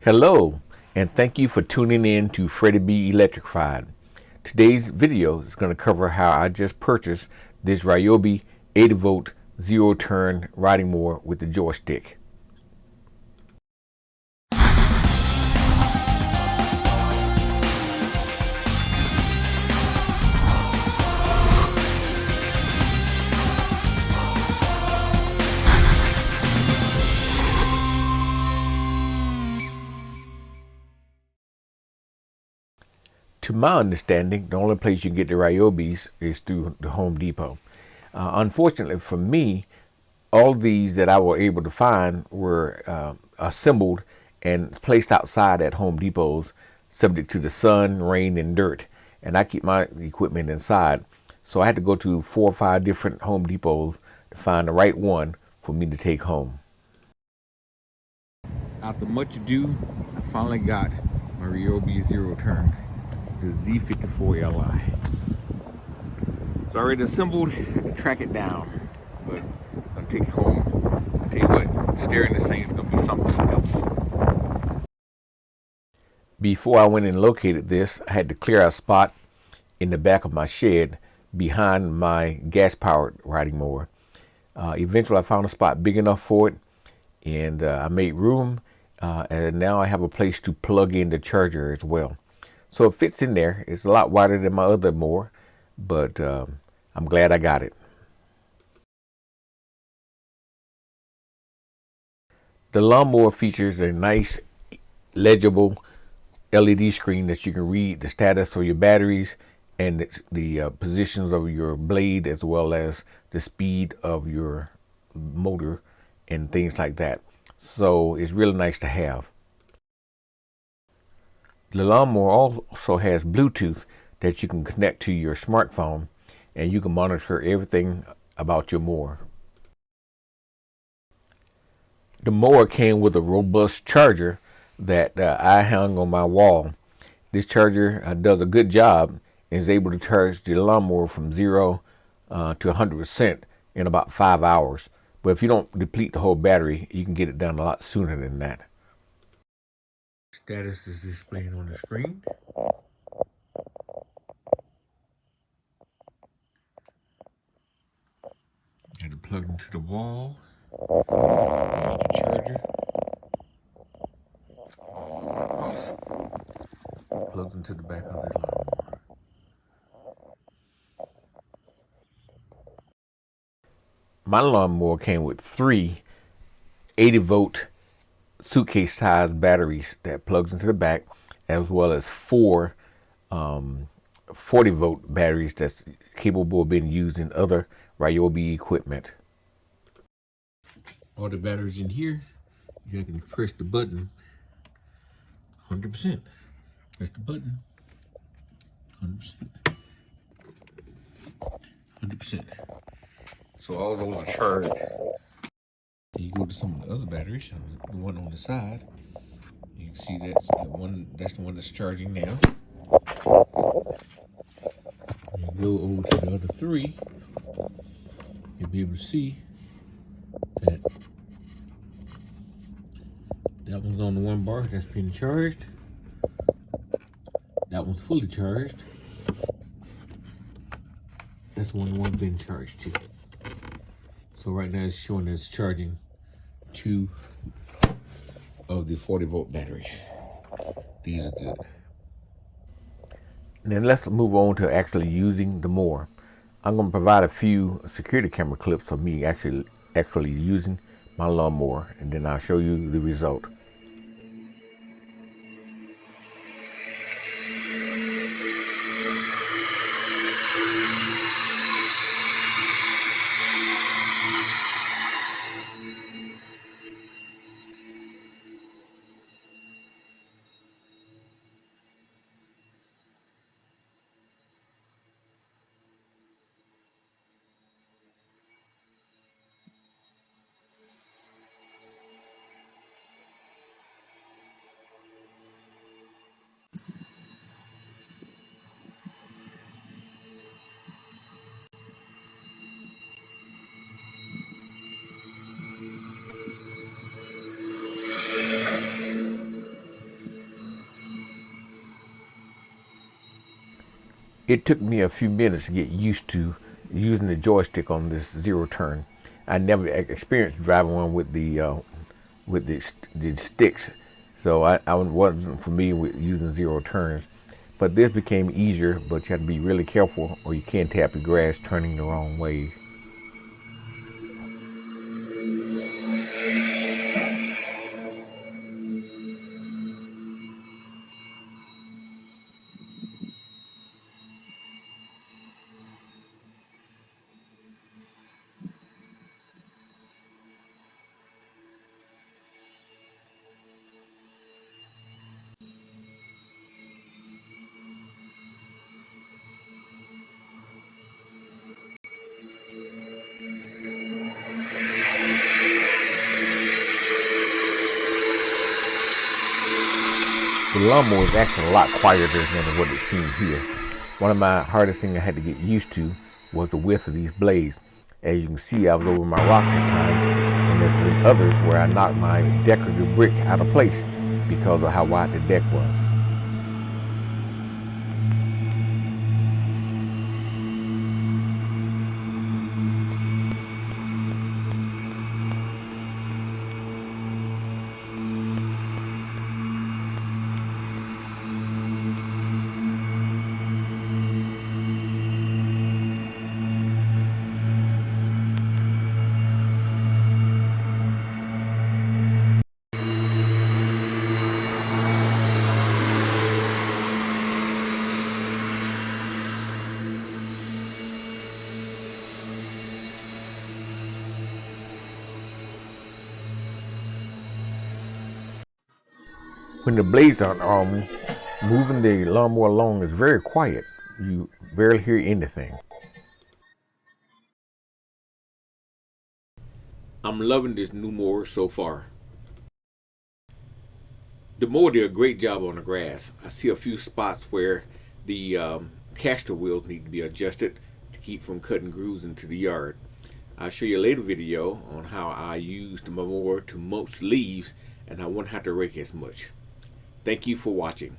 Hello, and thank you for tuning in to Freddy B Electrified. Today's video is going to cover how I just purchased this Ryobi 80-volt zero-turn riding mower with the joystick. To my understanding, the only place you can get the Ryobis is through the Home Depot. Unfortunately for me, all these that I were able to find were assembled and placed outside at Home Depots, subject to the sun, rain, and dirt. And I keep my equipment inside. So I had to go to 4 or 5 different Home Depots to find the right one for me to take home. After much ado, I finally got my Ryobi Zero Turn, the Z54Li. It's already assembled. I had to track it down, but I'm gonna take it home. I tell you what, steering this thing is gonna be something else. Before I went and located this, I had to clear a spot in the back of my shed behind my gas-powered riding mower. Eventually, I found a spot big enough for it, and I made room. And now I have a place to plug in the charger as well. So it fits in there. It's a lot wider than my other mower, but I'm glad I got it. The lawnmower features a nice, legible LED screen that you can read the status of your batteries and the positions of your blade, as well as the speed of your motor and things like that. So it's really nice to have. The lawnmower also has Bluetooth that you can connect to your smartphone, and you can monitor everything about your mower. The mower came with a robust charger that I hung on my wall. This charger does a good job and is able to charge the lawnmower from 0 to 100% in about 5 hours. But if you don't deplete the whole battery, you can get it done a lot sooner than that. Status is displaying on the screen. Got it plugged into the wall. There's the charger. Off. Plugged into the back of the lawnmower. My lawnmower came with 3 80-volt suitcase-sized batteries that plugs into the back, as well as 4 40-volt batteries that's capable of being used in other Ryobi equipment. All the batteries in here, you can press the button 100%. Press the button 100%. 100%. So all those are charged. You go to some of the other batteries, the one on the side. You can see that's the one. That's the one that's charging now. You go over to the other 3. You'll be able to see that that one's on the 1 bar that's being charged. That one's fully charged. That's the one being charged too. So right now it's showing it's charging 2 of the 40-volt batteries. These are good. And then let's move on to actually using the mower. I'm going to provide a few security camera clips of me actually using my lawnmower, and then I'll show you the result. It took me a few minutes to get used to using the joystick on this zero turn. I never experienced driving one with the sticks, so I wasn't familiar with using zero turns. But this became easier, but you have to be really careful or you can tap your grass turning the wrong way. The lawnmower is actually a lot quieter than what it seems here. One of my hardest things I had to get used to was the width of these blades. As you can see, I was over my rocks at times, and there's been others where I knocked my decorative brick out of place because of how wide the deck was. When the blades aren't on, moving the lawnmower along is very quiet. You barely hear anything. I'm loving this new mower so far. The mower did a great job on the grass. I see a few spots where the caster wheels need to be adjusted to keep from cutting grooves into the yard. I'll show you a later video on how I used my mower to mulch leaves and I won't have to rake as much. Thank you for watching.